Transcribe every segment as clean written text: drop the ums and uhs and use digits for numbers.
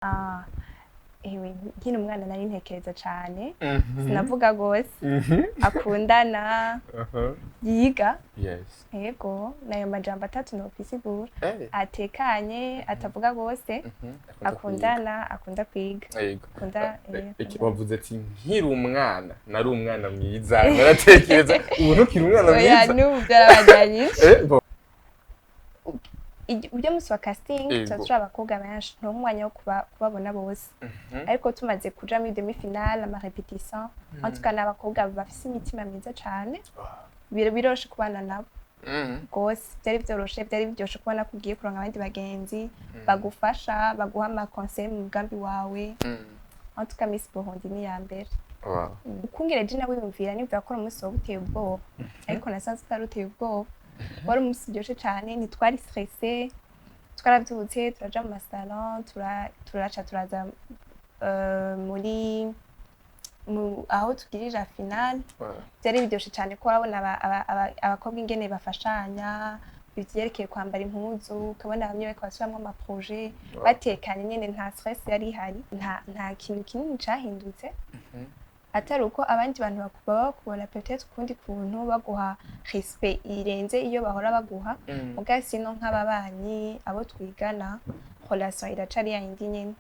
Ah, ewe nkiri umwana nari ntekereza cane sinavuga gose akundana yiga yego nayo majambo atatu nokwisigura atekanye atavuga gose akundana akunda kwiga akunda bavuze ati nkiri umwana nari umwana mwiza naratekereza ubu ntukiri umwana mwiza oya n'ubu byarabajanyije ibyo musi wa casting turi abakobwa benshi nto umwanya wo kubabona bose ariko tumaze kuja muri demi finale ama repetition en tout cas n'abakobwa bafise imitima myiza cane biroshe kubana nabo gose byari byoroshe byari biryoshe kubona kugiye kuronka abandi bagenzi bagufasha baguha ama conseil mu mugambi wawe en tout cas Miss Burundi ni ya mbere ukungere je nawe wiyumvira nivyo akora umunsi wo guteye ubwoba ariko nasanze utaruteye ubwoba wari umunsi uryoshe cane ntitwari stressé twaravyutse turaja mu masalon turaca turaza muri aho tugirira finale byari biryoshe cane ko urabona abakobwa ingene bafashanya bivyerekeye kwambara impuzu ukabona bamwe bariko basubiramwo ama projet batekanye nyene nta stress yari ihari nta kintu kinini cahindutse atari uko abandi bantu baba bakubona peut-être ukundi kuntu baguha respect irenze iyo bahora baguha muga sino nk'ababanyi abo twigana relation iracari yindi nyene.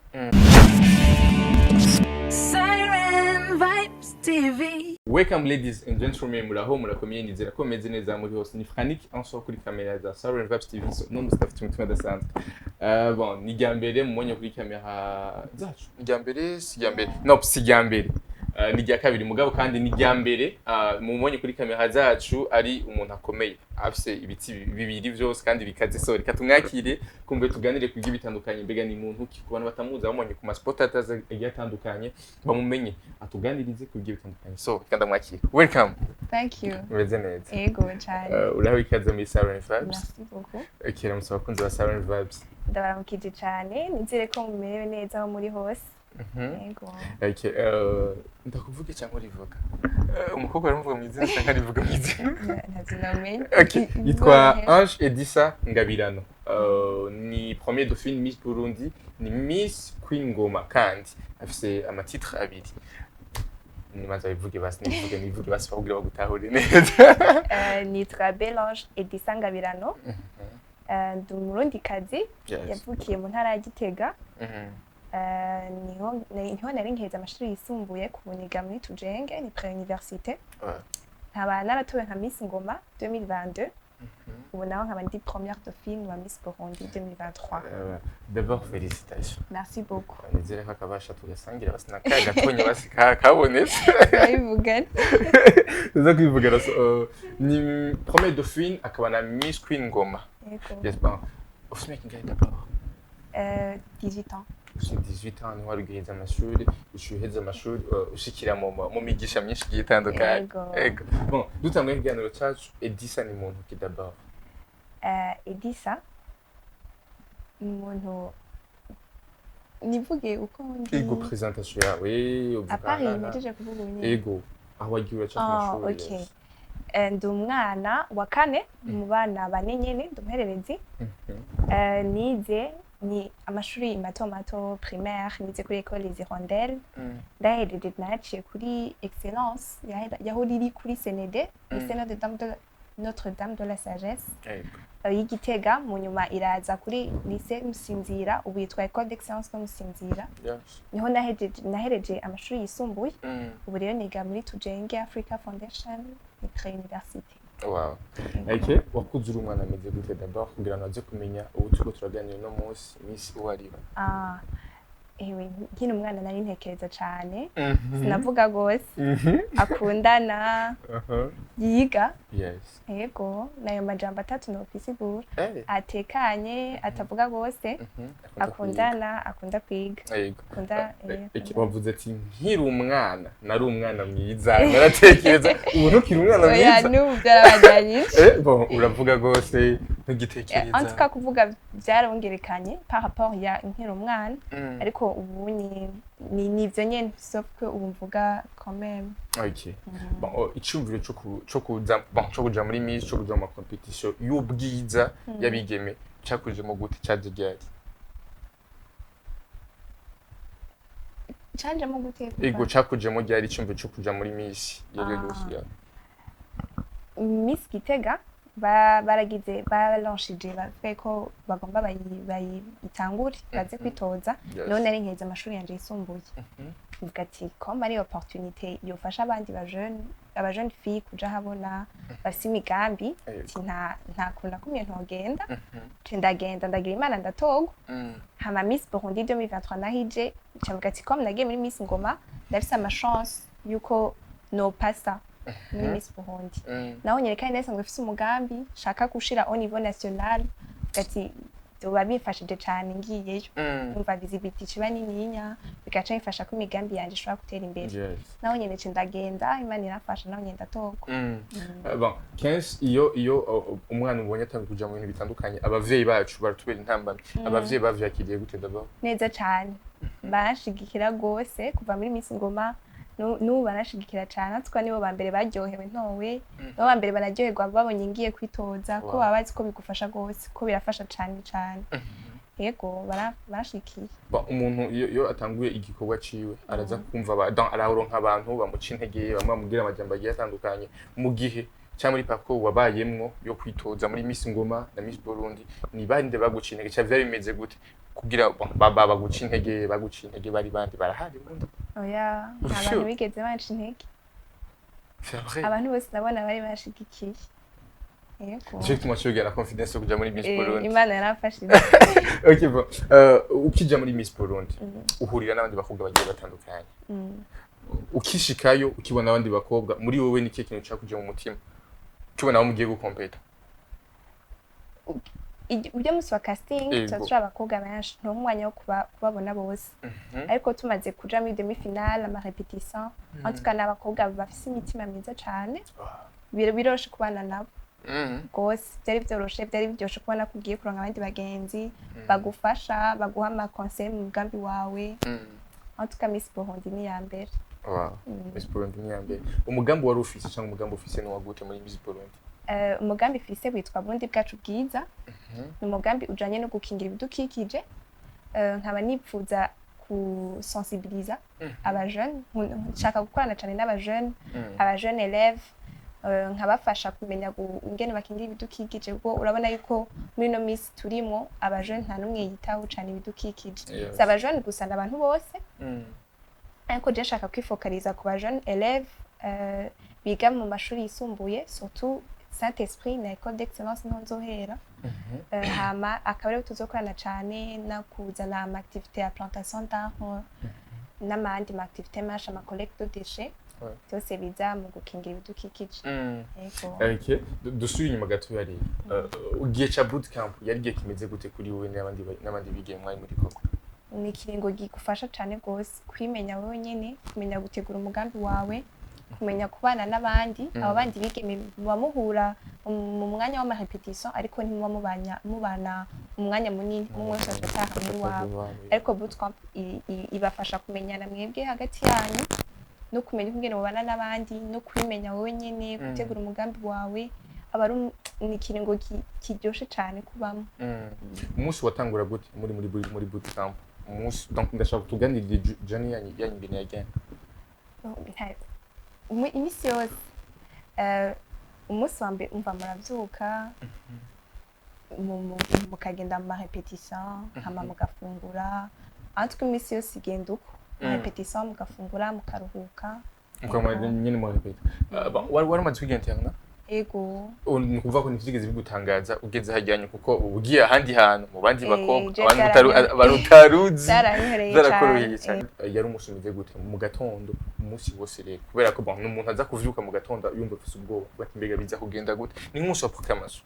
Siren Vibes TV. Welcome ladies and gentlemen, muraho murakomeye nizera ko meze neza muri hose ni Frank anso kuri kamera za Siren Vibes TV so no mustafite umutima dasanzwe. Bon ni jambere mumonye kuri kamera zacu. Jambere si jambere. No si jambere. Ni rya kabiri mugabo kandi ni rya mbere mumonye kuri kamera zacu ari umuntu akomeye afise ibiti bibiri byose kandi bikaze so reka tumwakire kumbe tuganire kugira bitandukanye mbega ni umuntu kikubana batamuza bamonye ku masport ataza yatandukanye bamumenye atuganirize kugira bitandukanye so kandi mwakire welcome. Thank you. Meze neza yego cyane uraho ikaze muri Siren Vibes. Merci beaucoup. Kira musaba kunze ba Siren Vibes ndabaramukije cyane nizere ko mumerewe neza aho muri hose. Yego. Okay, ndakuvuga cyangwa rivuga umukobwa aravuga mu izina cyangwa rivuga mu izina ntazinamenye. Okay, yitwa Ange Edissa Ngabirano. Ni premier dauphine Miss Burundi ni Miss Queen Ngoma kandi afise amatitre abiri nimaze bivuge basi nivuge basi bavugira bagutahure neza. Nitwa Ange Edissa Ngabirano ndi Umurundi kazi yavukiye mu ntara ya Gitega. niho nari nkiheza amashuri yisumbuye kubuniga muri Tujenge ni pré-université. Nkaba naratowe nka Miss Ngoma 2022. Ubu naho nkaba ndi première dauphine wa Miss Burundi 2023. D'abord félicitations. Merci beaucoup. Nizere ko akabasha tugasangira basi nakaye gatonye basi kabonetse. Ndabivugana. Uza kwivugana ni première dauphine akaba na Miss Queen Ngoma. Yes bon. Ufite kingahe d'abord? 18 ans. J'ai 18 ans niho rugiheza amashuri ushuheza amashuri ushikira mu migisha myinshi gitandukanye. Ego. Bon, dutanguye ikiganiro cyacu Edissa ni muntu ki d'abord? Edissa umuntu nivuge uko ndi ego presentation yawe uvuga Paris nejeje kuvuga nyine ego aho wagiye uraca amashuri. Okay. Ndi umwana wa kane mu bana bane nyene ndumuhererezi. Nize ni amashuri mato primaire nize kuri école Les Hirondelles. Ndahejeje naciye kuri excellence yaho riri kuri CND lycée de Notre-Dame de la Sagesse y'Igitega mu nyuma iraza kuri lycée Musinzira ubu yitwa école d'excellence de Musinzira. Niho nahereje amashuri yisumbuye ubu rero niga muri Tujenge Africa Foundation ni pré-université. Wow. Okay, wakuze uri umwana ameze gute d'abord kugira ngo aze kumenya ubu tuko turaganira no munsi Miss uwariba? Ewe nkiri umwana nari ntekereza cane sinavuga gose akundana yiga yego nayo majambo atatu nokwisigura atekanye atavuga gose akundana akunda kwiga akunda bavuze ati nkiri umwana nari umwana mwiza naratekereza ubu ntukiri umwana mwiza oya n'ubu byarabajanyije bon uravuga gose ntugitekereza en tout cas kuvuga byarongerekanye par rapport ya nkiri umwana ariko ubu ni ivyo nyene sauf que ubu mvuga quand même. Okay. Bon icyumviro cyo kuja muri Miss cyo kuja mu competition y'ubwiza yabigeme cyakuje mu gute cyaje ryari? Canje mu gute ego cakujemo ryari icumbi cyo kuja muri Miss yari Lucia Miss Gitega baragize balanshije bavuga ko bagomba bayitangure baze kwitoza none ari nkeza amashuri yanje yisumbuye mvuga ati comme ari opportunité yofasha abandi aba jeune fille kuja habona bafite imigambi nta kuntu nakumye ntogenda ndagenda ndagira imana ndatogwa hama Miss Burundi 2023 nahije cavuga ati comme nagiye muri Miss Ngoma ndafise ama chance yuko no passa muri Miss Burundi naho nyereka neza ngo ufise umugambi shaka gushira au niveau national ati doba bifashije cyane ngiyeyo numva visibility ciba nininya bigaca bifasha ko imigambi yanje ishobora gutera imbere naho nyene ndagenda imana irafasha naho nyenda toko bon 15 iyo umwana ubonye atanga kuja mu bintu bitandukanye abavyeyi bacu baratubera intambamye abavyeyi bavyakiriye gute d'abord neza cyane bashigikira gose kuva muri Miss Ngoma n'ubu barashigikira cyane atwa nibo ba mbere baryohewe ntowe nibo ba mbere bararyoherwa babonye ngiye kwitoza ko baba bazi ko bigufasha gose ko birafasha cyane cyane yego barashikiye umuntu iyo atanguye igikorwa ciwe araza kumva araronka abantu bamuca intege bamwe bamubwira amajambo agiye atandukanye mu gihe cyangwa muri parcours wabayemwo yo kwitoza muri Miss Ngoma na Miss Burundi ni bande baguca intege cyangwa vyari bimeze gute kugira baguca intege bari bandi barahari bundi oya abantu bigeze banca intege abantu bose nabona bari bashigikiye yego je tumashoga na confidence yo kuja muri Miss Burundi imana yarafashije okay bon ukija muri Miss Burundi uhurira n'abandi bakobwa bagiye batandukanye ukishikayo ukibona abandi bakobwa muri wowe ni kintu cyakuje mu mutima tubona aho mugiye gukompeta ibyo musi wa casting tuzura abakobwa benshi nto umwanya wo kubabona bose ariko tumaze kuja muri demi finale ama repetition antukana abakobwa bafise imitima myiza cyane biroshe kubana nabo gose byari byoroshe byari byoshe kubona kugiye kuronka abandi bagenzi bagufasha baguha ama conseil mu mugambi wawe antuka Miss Burundi ni ya mbere Miss Burundi ni ya mbere umugambi wari ufise cyangwa umugambi ufise no wagute muri Miss Burundi umugambi fise witwa Burundi bwacu bwiza ni umugambi ujanye no gukingira ibidukikije nkaba nipfuza kusensibiliza aba jeune nshaka gukorana cyane n'aba jeune élèves nkabafasha kumenya ingene bakingira ibidukikije kuko urabona yuko muri no Miss turimo aba jeune nta numwe yitaho cyane ibidukikije si aba jeune gusa n'abantu bose ariko je nshaka kwifokaliza ku ba jeune élèves biga mu mashuri yisumbuye surtout Saint-Esprit na école d'excellence nzohera hama akaba rero tuzokorana cyane na kuzana ama activité ya plantation d'arbres n'amandi ma activité masha ma collecte de déchets byose biza mu gukingira ibidukikije yego okay dusubira inyuma gato yari ugiye cha boot camp yari giye kimeze gute kuri wowe n'abandi bigiye mwari muri koko ni kiringo gigufasha cyane gose kwimenya wowe nyene kumenya gutegura umugambi wawe kumenya kubana n'abandi abo bandi bigeme bamuhura mu mwanya w'ama repetition ariko ntimubana umwanya munini umwe wese ataha muri wawe ariko boot camp ibafasha kumenyana mwebwe hagati yanyu no kumenya ingene mubana n'abandi no kwimenya wowe nyene gutegura umugambi wawe aba ni kiringo kiryoshe cyane kubamo umunsi watangura gute muri boot camp umunsi donc ndashaka tuganirira journey yanyu ingene yagenda imisi yose umunsi wa mbere umva muravyuka mukagenda mu repetition hama mugafungura antuka imisi yose igenda uko repetition mugafungura mukaruhuka nyine mu repetition wari umaze kwiga interna ego ni kuvuga ko ntivyigeze bigutangaza ugeze hajyanye kuko ugiye ahandi hantu mu bandi bakobwa abantu utaruzi zarakoroheye cyane yari umunsi umeze gute mu gatondo umunsi wose rero kubera ko n'umuntu aza kuvyuka mu gatondo yumva afise ubwoba bati mbega biza kugenda gute ni nk'umunsi wa proclamation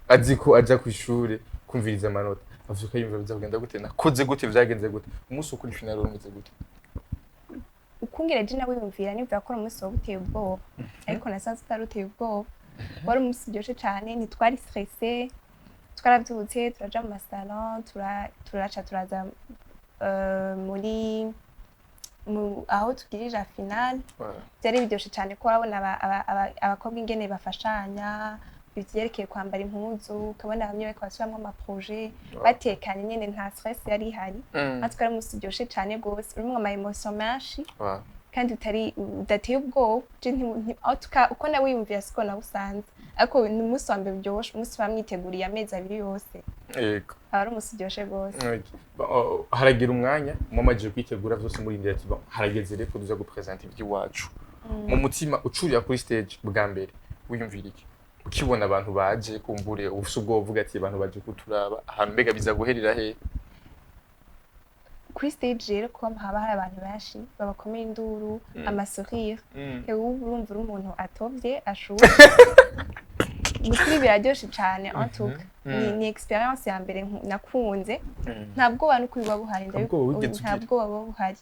azi ko aja ku ishure kumviriza amanota avyuka yumva biza kugenda gute nakoze gute vyagenze gute umunsi ukuri final umeze gute ukungere je nawe yumvira nivyo akora umunsi wo guteye ubwoba ariko nasanze utaruteye ubwoba wari umunsi uryoshe cyane ntitwari stressé twaravyutse turaja mu salon turaza muri aho tugirira final byari biryoshe cyane ko urabona abakobwa ingene bafashanya ivyerekeye kwambara impuzu ukabona bamwe bariko basubiramwo ama projet batekanye nyene nta stress yari ihari natwe ari umunsi uryoshe cane gose urimwo ama emotion menshi kandi udateye ubwoba uko nawe wiyumvira siko nawe usanze ariko ni umunsi wa mbere uryoshe umunsi bamwiteguriye amezi abiri yose yego ari umunsi uryoshe gose haragira umwanya mwamaze kwitegura vyose muri ndetse ati harageze rero tuza gupresenter iby'iwacu mu mutima ucurira kuri stage bwa mbere wiyumvira iki ukibona abantu baje kumbure ufise ubwo uvuga ati abantu baje kuturaba ahantu mbega biza guherera he kuri stage rero ko haba hari abantu benshi babakomeye induru amasourire hewe urumva umuntu atovye ashuje mukuri biraryoshe cyane en tout ni experience ya mbere nakunze ntabwo abantu kuri babuhari ntabwo baba buhari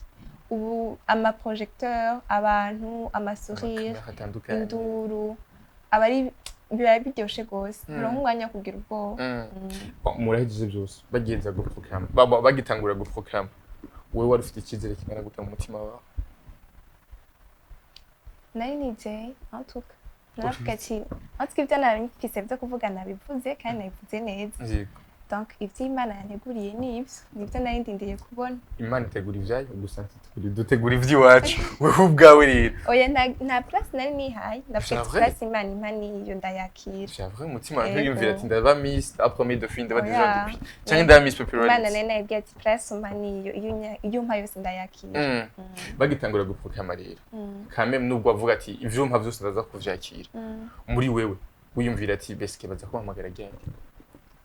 ubu ama projecteur abantu amasourire induru abari biba biryoshe gose uronka umwanya kugira ubwoba murahejeje byose bagenza guprograma bagitangura guprograma wewe wari ufite icyizere kingana gute mu mutima wawe nari nije en tout navuga ati ibyo narifise byo kuvuga nabivuze kandi nabivuze neza donc ivy'Imana yanteguriye nivyo nari ndindiye kubona Imana itegura ivyayo gusa dutegura ivy'iwacu wewe ubwawe rero oya nta place nari nihaye ndafite place Imana impani iyo ndayakira c'est vrai umutima ntiyumvira ati ndaba miss après dauphine ndaba déjà depuis cyangwa ndaba miss popularity Imana nene yabwiye ati place impani iyo mpa yose ndayakira bagitangura gupfukama rero quand même nubwo avuga ati ivyo mpa vyose ndaza kuvyakira muri wewe wiyumvira ati beske baza kuhamagara ryari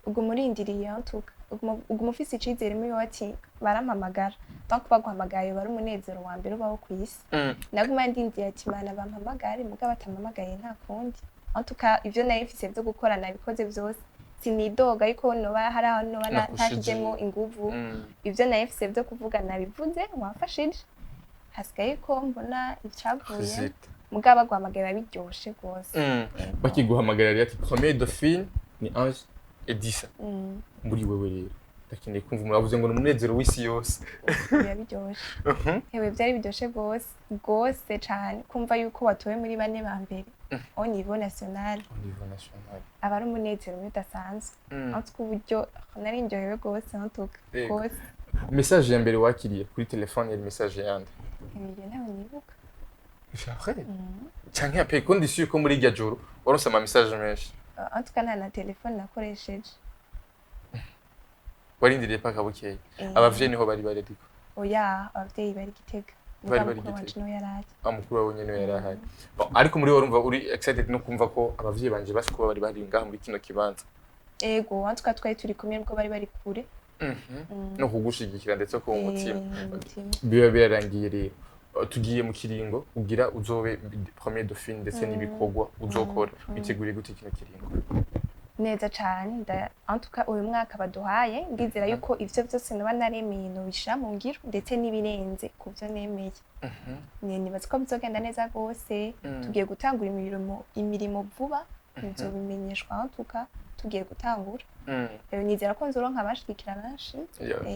ubwo murindiriye antuka ubwo mufise icizere muri ati barampamagara donc baguhamagaye bari umunezero wa mbere ubaho ku isi naguma ndindiye ati Imana bampamagare mugabo batampamagaye nta kundi antuka ivyo nayifise byo gukora nabikoze vyose sinidoga ariko noba hari aho noba ntashizemo inguvu ivyo nayifise byo kuvuga nabivuze wafashije hasigaye ko mbona icavuye mugabo baguhamagaye babiryoshe gose bakiguhamagara rero ati premier dauphine ni Ange Edisa muri wewe rero ndakeneye kumva muravuze ngo numunezero w'isi yose yabiryoshe hewe byari biryoshe gose cyane kumva yuko watowe muri bane ba mbere au niveau national abari umunezero udasanzwe antuka uburyo nari ndyohewe gose antuka gose message ya mbere wakiriye kuri telefone ya message yande ibyo nawe nibuka J'arrête. Cyangwa pe condition ko muri irya joro waronse ama message menshi antuka na telefone nakoresheje warindiriye paka bukeye abavyeyi niho bari ariko oya abavyeyi bari Gitega bari Gitega amukuru wawe nyene yarahari ariko muri urumva uri excited no kumva ko abavyeyi banje bashikuba bari ngaha muri kino kibanza ego antuka twari turi kumwe nubwo bari kure no kugushigikira ndetse ko umutima biba birarangiye rero tugiye mu kiringo ugira uzobe premier dauphine ndetse n'ibikogwa uzokora biteguriye gute kino kiringo neza cyane antuka uyu mwaka baduhaye ndizera yuko ivyo byose noba naremeye no bishira mu ngiro ndetse nibirenze ku byo nemeye nibaza ko bizogenda neza gose tugiye gutangura imirimo vuba bizobimenyeshwa antuka tugiye gutangura nizera ko nzoronka abashigikira benshi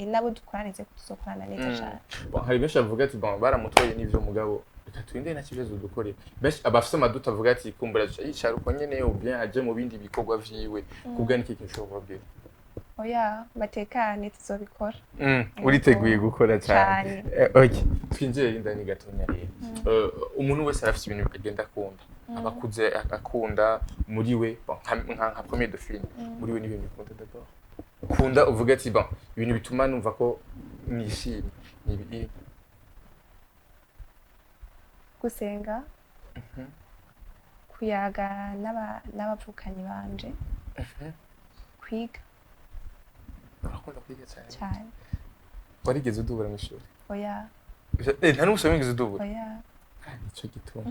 nabo dukoranize kutuzokorana neza cyane hari benshi bavuga ati baramutoye n'ivyo mugabo reka turinde na kibazo dukorera benshi abafise amaduta avuga ati kumbura yicara uko nyene bien aje mu bindi bikorwa vyiwe kubwa niki kinshobora kubwira oya batekane tuzobikora uriteguye gukora cyane okay twinjire indani gatonya rero umuntu wese arafite ibintu agenda akunda abakuze akunda muri we nka premier dauphine muri we n'ibintu bikunda d'abord kunda uvuga ati bon ibintu bituma numva ko nishimye nibi gusenga kuyaga n'abapfukanyi banje kwiga urakunda kwiga cyane warigeze udubura mu ishuri oya nta n'umusore wigeze udubura oya nicyo gituma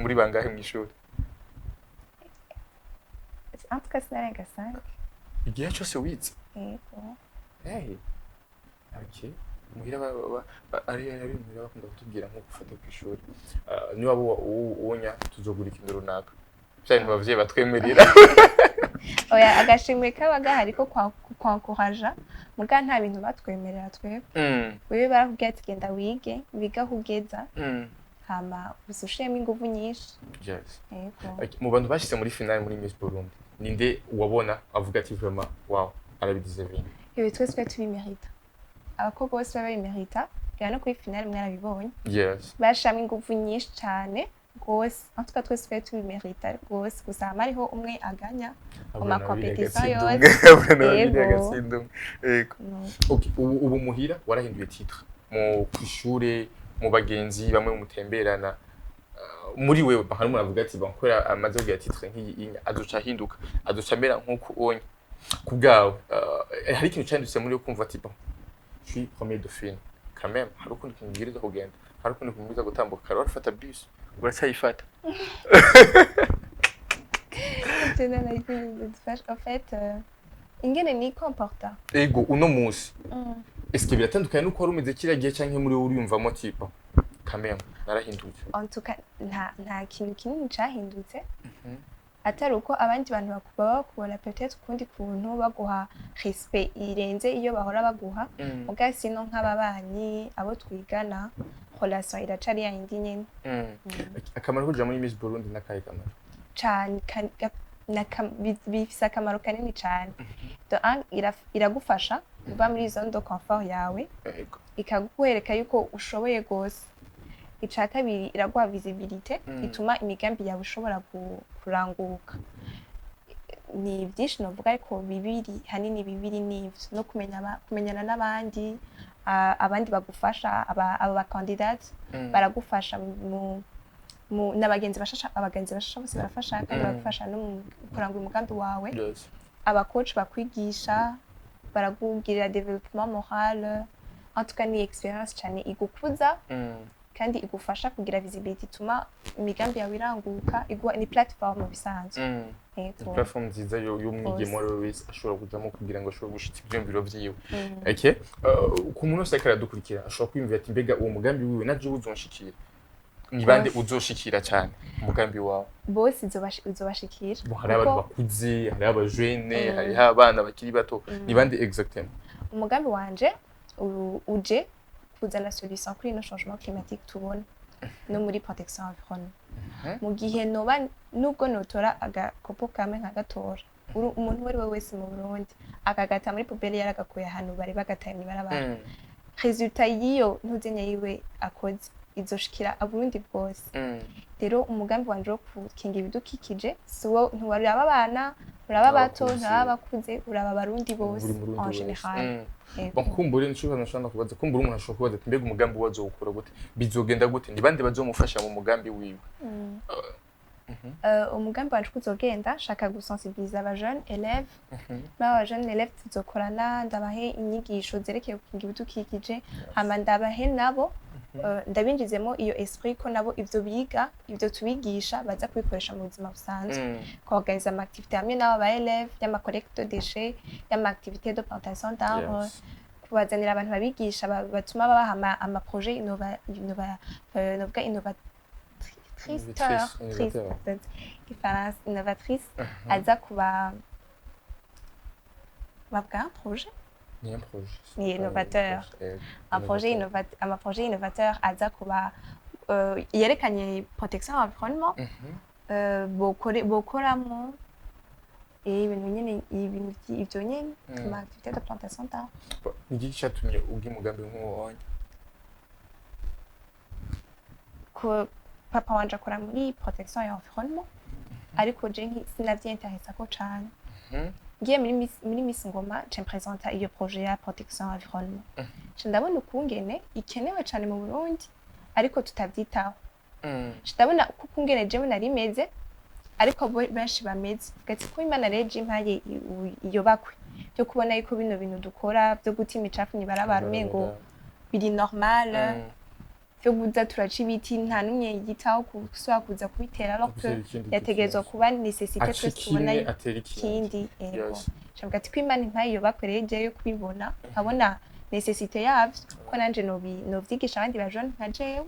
muri bangahe mu ishuri antuka sinarenga 5 igihe cyose wize yego okay muhira ari muhira bakunda kutubwira nko gufata ku ishuri niba uwonya tuzogura ikintu runaka cyane bavye batwemerera oya agashimwe kaba gahari ko kwankuraja muga nta bintu batwemerera twebwe wewe barakubwiye ati genda wige biga kugeza hama usushiyemo inguvu nyinshi. Yes. Yego. Mu bantu bashyize muri finale muri Miss Burundi ninde wabona avuga ati vraiment wow arabideserving? Ibi twese tubimerita, abakobwa bose babimerita, no kuri finale mwarabibonye. Yes. Bashamo inguvu nyinshi cyane rwose, en tout cas twese tubimerita rwose, gusa hariho umwe aganya mu makompetisiyo yose. Yego. Okay, ubu muhira warahinduye titre mu kwishure mu bagenzi bamwe mutemberana muri wewe bakari muravuga ati bankora amaze kugira titre nk'iyi azoca hinduka azoca mera nkuko onye kubgawe hari ikintu cyanditse muri kumva ati bon je suis premier dauphine quand même hari ukundi kintu ngiriza kugenda hari ukundi kumwiza gutambuka kare warafata bus uracyayifata? En fait ingene ni comporta ego uno musi est-ce que biratandukanye nuko wari umeze kiriya gihe canke muri wowe uriyumvamo tipo quand même narahindutse? En tout cas nta kintu kinini cahindutse atari uko abandi bantu baba bakubona peut-être ukundi kuntu baguha respect irenze iyo bahora baguha muga sino nk'ababanyi abo twigana relation iracari yindi nyene. Akamaro kuja muri Miss Burundi nakahe kamaro? Cane bifise akamaro kanini cane. De un iragufasha kuva muri zone de confort yawe ikaguhereka yuko ushoboye gose. Ica kabiri iraguha visibilité ituma imigambi yawe ushobora kuranguka. Ni byinshi novuga ariko bibiri hanini bibiri nivyo no kumenyana n'abandi abandi bagufasha aba bakandidate baragufasha mu n'abagenzi bashasha bose barafasha kandi bagufasha no kuranga umugambi wawe. Aba coach bakwigisha baragugirira développement moral, en tout cas ni experience cyane igukuza kandi igufasha kugira visibility ituma imigambi yawe iranguka ni platform bisanzwe. Platform nziza y'umwigemo wese ashobora kujamo kugira ngo ashobore gushitsa ibyumviro vyiwe. Okay, ku muntu wese aradukurikira ashobora kwiyumvira ati mbega uwo mugambi wiwe naje uzonshikira ni bande uzoshikira cyane umugambi wawe? Bose uzobashikira. Hari abantu bakuze, hari abajene, hari abana bakiri bato, ni bande exactement? Umugambi wanje uje kuzana solution kuri no changement climatique tubona no muri protection environnement. Mu gihe nubwo notora agakopo kamwe nkagatora umuntu wari wese mu Burundi akagata muri poubelle yaragakuye ahantu bari bagataye mu barabara, resultat yiyo ntuzenya yiwe akoze izoshikira aburundi bwose. Rero umugambi wanje wo gukinga ibidukikije siwo ntiwaraba abana uraba bato uraba bakuze uraba abarundi bose en général. Bon kumbure nshobora nashana kubaza kumbure umuntu ashobora kubaza ati mbega umugambi wazo ukora gute bizogenda gute ni bande bazomufasha mu mugambi wiwe? Umugambi wanje kuzogenda shaka gusensibiliser aba jeunes élèves n'aba jeunes élèves tuzokorana ndabahe inyigisho zerekeye gukinga ibidukikije hama ndabahe nabo ndabinjizemo iyo esprit ko nabo ivyo biga ivyo tubigisha baza kubikoresha mu buzima busanzwe, organiser ama activité hamwe n'aba ba élèves y'ama collecte de déchets y'ama activité de plantation d'arbres, kubazanira abantu babigisha batuma babaha ama projet innovatrice aza kuba babwa un projet. Ni un projet. Ni innovateur. Un projet innovateur aza kuba yerekanye protection environnement bokoramo ibintu nyene ibintu nyene comme activité de plantation d'arbres. Nigi cyatumye ubwi mugambi nk'uwo wanye ko papa wanje akora muri protection environnement ariko je sinavyenteresa ko cane. Ngiye muri Miss Ngoma je présenta iyo projet ya protection environnement. Je ndabona ukungene ikenewe cyane mu Burundi ariko tutavyitaho. Je ndabona ukungene je nari meze ariko benshi bameze gati ko Imana reje impaye iyo bakwe byo kubona yuko bino bintu dukora byo guta imicafu ni barabara umengo biri normal byo kuza turaca ibiti nta numwe yitaho kuswa kuza kubitera alors que yategezwa kuba nécessité twese tubona ikindi. Yego cyangwa ati ko Imana impaye iyo bakwereje yo kubibona nkabona nécessité yavyo ko nanje novyigisha abandi ba jeune nka jewe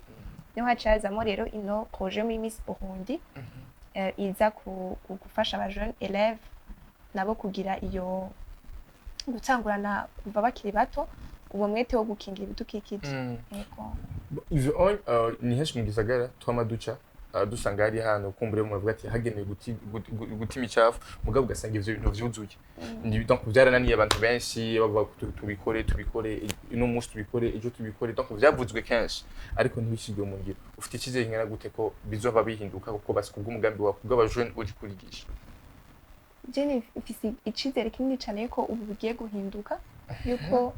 niho hacazamo rero ino projet muri Miss Burundi iza gufasha aba jeune élèves nabo kugira iyo gutangurana kuva bakiri bato uwo mwete wo gukingira ibidukikije. Yego. ivyo ni henshi mu gisagara twamaduca dusanga hari hano kumbure mu bavuga ati hagenewe guta imicafu mugabo ugasanga ivyo bintu vyuzuye donc vyarananiye abantu benshi bavuga tubikore uno munsi tubikore ejo tubikore donc vyavuzwe kenshi ariko ntibishigwe mu ngiro ufite icyizere ngana gute ko bizova bihinduka kuko basi kubw'umugambi wa kubw'abajene uje kurigisha Jenny ifise icizere kinini cyane yuko ubu bigiye guhinduka yuko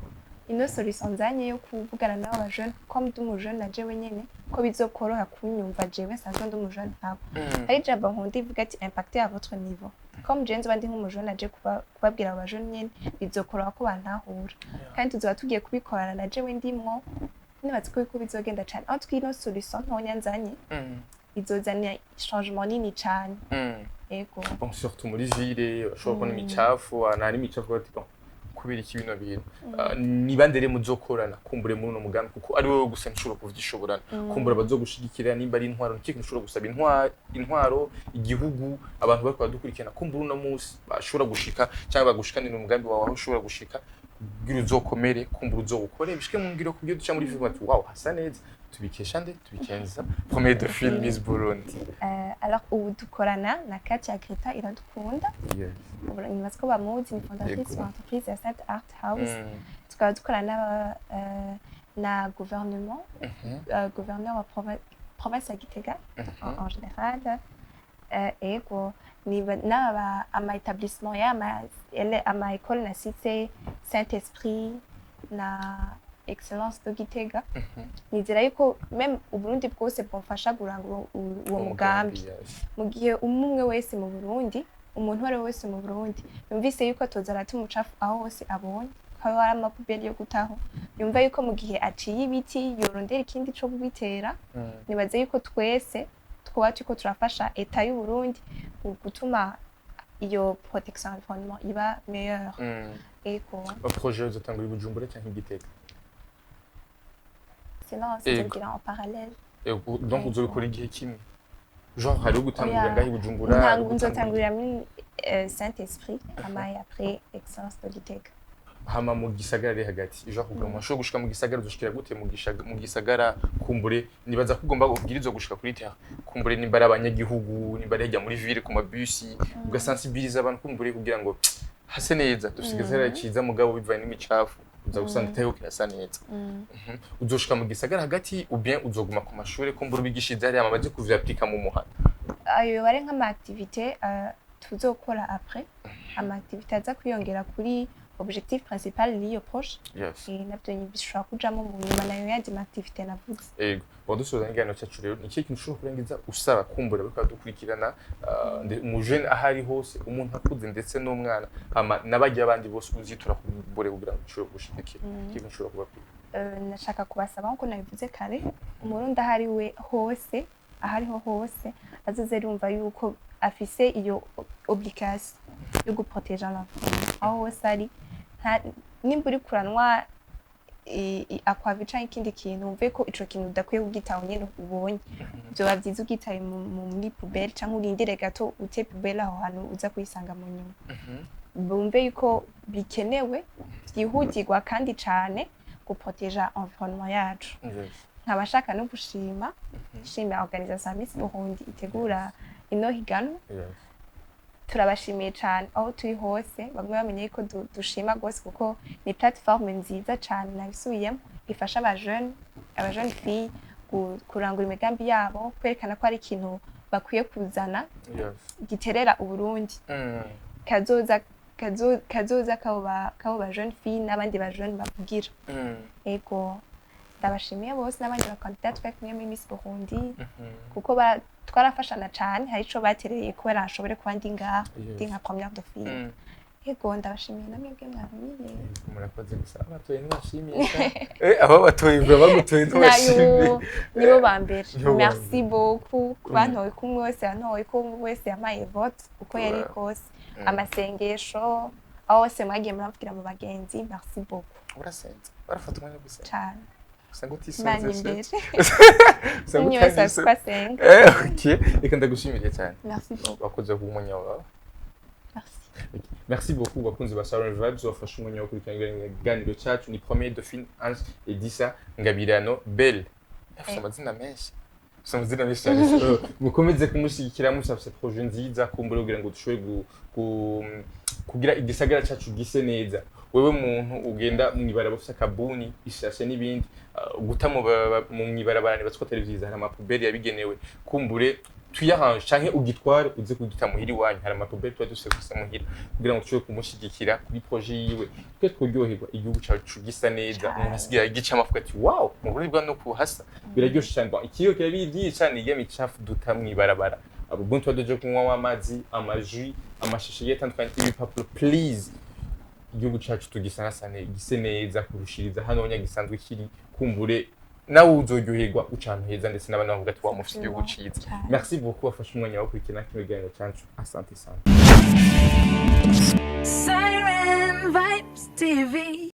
ino solution nzanye yo kuvugana nabo bajene comme ndi umujene na jewe nyene ko bizokoroha kunyumva jewe sanzwe ndi umujene nabo ari jaba nkundi ivuga ati impacter à votre niveau comme jenze bandi nk'umujene aje kubabwira abajene nyene bizokoroha ko bantahura kandi tuzoba tugiye kubikorana na jewe ndimwo nibatse ko bizogenda cyane aho twino solution ntonya nzanye izozana changement nini cyane ego bon surtout muri ville ushobora kubona imicafu nari imicafu ati bon kubera iki bino bintu nibandere muzokorana kumbure muri uno mugambi kuko ari wowe gusa nshobora kuvyishoborana kumbura bazogushigikira nimba ari intwaro ntikiko nshobora gusaba intwaro igihugu abantu bariko badukurikirana kumbura uno munsi bashobora gushika cyangwa bagushikanira umugambi wawe ushobora gushika kugira uzokomere kumbura uzowukore bishike mu ngiro kubyo duca muri film ati wow hasa neza tubikesha nde tubikenza premier de film Miss Burundi alors ubu dukorana na Katia Greta iradukunda yes nibaza ko bamuzi ni fondatrice wa entreprise ya Set Art House tukaba dukorana na gouvernement gouverneur wa province ya Gitega en général ego na ama établissement ya ama école na cité Saint-Esprit na excellence de Gitega nizera yuko même uburundi bwose bwomfasha kurangura uwo mugambi mu gihe umwe wese mu Burundi umuntu wari wese mu Burundi yumvise yuko tozara tumucafu aho hose abonye kaho ari amapubeli yo gutaho yumva yuko mu gihe aciye ibiti yorondera ikindi cyo kubitera nibaze yuko twese twaba tuko turafasha eta y'u Burundi gutuma iyo protection environnement iba meilleure eko projet uzatangura Bujumbura cyangwa Gitega sinon c'est en parallèle donc uzokora igihe kimwe genre hari gutangurira ngahi Bujumbura nzotangurira muri Saint-Esprit amaye après excellence de Gitega hama mu gisagara hagati genre kugama sho gushika mu gisagara uzoshikira gute mu gisagara kumbure nibaza ko ugomba kubwiriza gushika kuri terre kumbure nimba ari abanyagihugu nimba ari muri ville ku mabusi ugasensibiliza abantu kumbure kugira ngo hase neza dusigazera ciza mugabo bivaye n'imicafu uza gusanga itayo kirasa neza uzoshika mu gisagara hagati ou bien uzoguma ku mashure kumbura bigishiza ari amabaje kuvyapika mu muhanda ayo bare nk'ama activité tuzokora après ama activité aza kwiyongera kuri objectif principal liyo proche nabyo bishobora kujamo mu nyuma nayo yandi ma activité navuze ego wadusoza ngano cyacu rero ni ikintu ushobora kurengiza usaba kumbura bakadukurikirana umujene ahari hose umuntu akuze ndetse n'umwana ama nabajya abandi bose uzitura kumbure kugira ngo ushobore gushigikira ikintu ushobora kubabwira nashaka kubasaba nko nabivuze kare umurundi ahari we hose ahariho hose azoze rumva yuko afise iyo obligation yo guprotéger l'enfant aho hose ari nimba uri kuranwa akwavica ikindi kintu umve ko ico kintu udakwiye kugitaho nyene ubonye byoba byiza ugitaye muri poubelle cyangwa urindire gato ute poubelle aho hantu uza kuyisanga mu nyuma bumve yuko bikenewe byihutirwa kandi cane guprotéger environnement yacu nkabashaka no gushima shimira organisation Miss Burundi itegura ino higanwa turabashimiye cyane aho turi hose bamwe bamenye ko dushima gose kuko ni plateforme nziza cyane nabisubiyemo ifasha abajene filles kurangura imigambi yabo kwerekana ko ari ikintu bakwiye kuzana giterera uburundi kazoza kabo bajene filles n'abandi bajene bavugira ego ndabashimiye bose n'abandi bakandidate twe kumwe muri Miss Burundi kuko twarafashana cyane hari ico batereye kubera ashobore kuba ndi ngaha ndi nka première de fille ego ndabashimiye namwe bwe mwarumiye murakoze gusa abatoye ntibashimiye abo batoye bagutoye ntibashimiye nibo bambere merci beaucoup kubantoye kumwe wese yantoye ko wese yamaye vote uko yari kose amasengesho aho wese mwagiye muravugira mu bagenzi merci beaucoup urasenze barafata umwanya gusa cyane sango tisonze sango twese twasenga OK reka ndagushimire cyane merci beaucoup wakoze ku mwanya wawe merci merci beaucoup bakunzi ba Salon Vibes wafashe umwanya wo kurikirana iganiro cyacu ni premier Dauphine Ange et Disa Ngabirano Belle afite amazina menshi amazina menshi cyane mukomeze kumushyigikira mushafise projet nziza kumbura kugira ngo dushobore kugira igisagara cyacu gise neza wewe muntu ugenda mwibara bafite akabuni ishashe n'ibindi guta mu mwibarabara nibatwa televiziyo hari amapuberi yabigenewe kumbure tuyahanje canke ugitware uze kugita muhiri wanyu hari amapuberi twa duse gusa muhira kugira ngo dushobore kumushyigikira kuri projet yiwe twe twuryoherwa igihugu cyacu gisa neza umuntu asigira igice amafuka ati wow mu Burundi bwa no kuhasa biraryoshe cyane ikiyo kirabiri cyane igemi cafu duta mwibarabara abo buntu twadoje kunywa amazi amajui amashishe yatandukanye y'ibipapuro please igihugu cyacu tugisanasane gise neza kurushiriza hano nyagisanzwe kiri kumbure nawe uzoryoherwa ucantu heza ndetse n'abana bavuga ati wa mufite igihugu ciza merci beaucoup wafashe umwanya wo kurikina kino kiganiro cyacu asante sana Siren Vibes TV.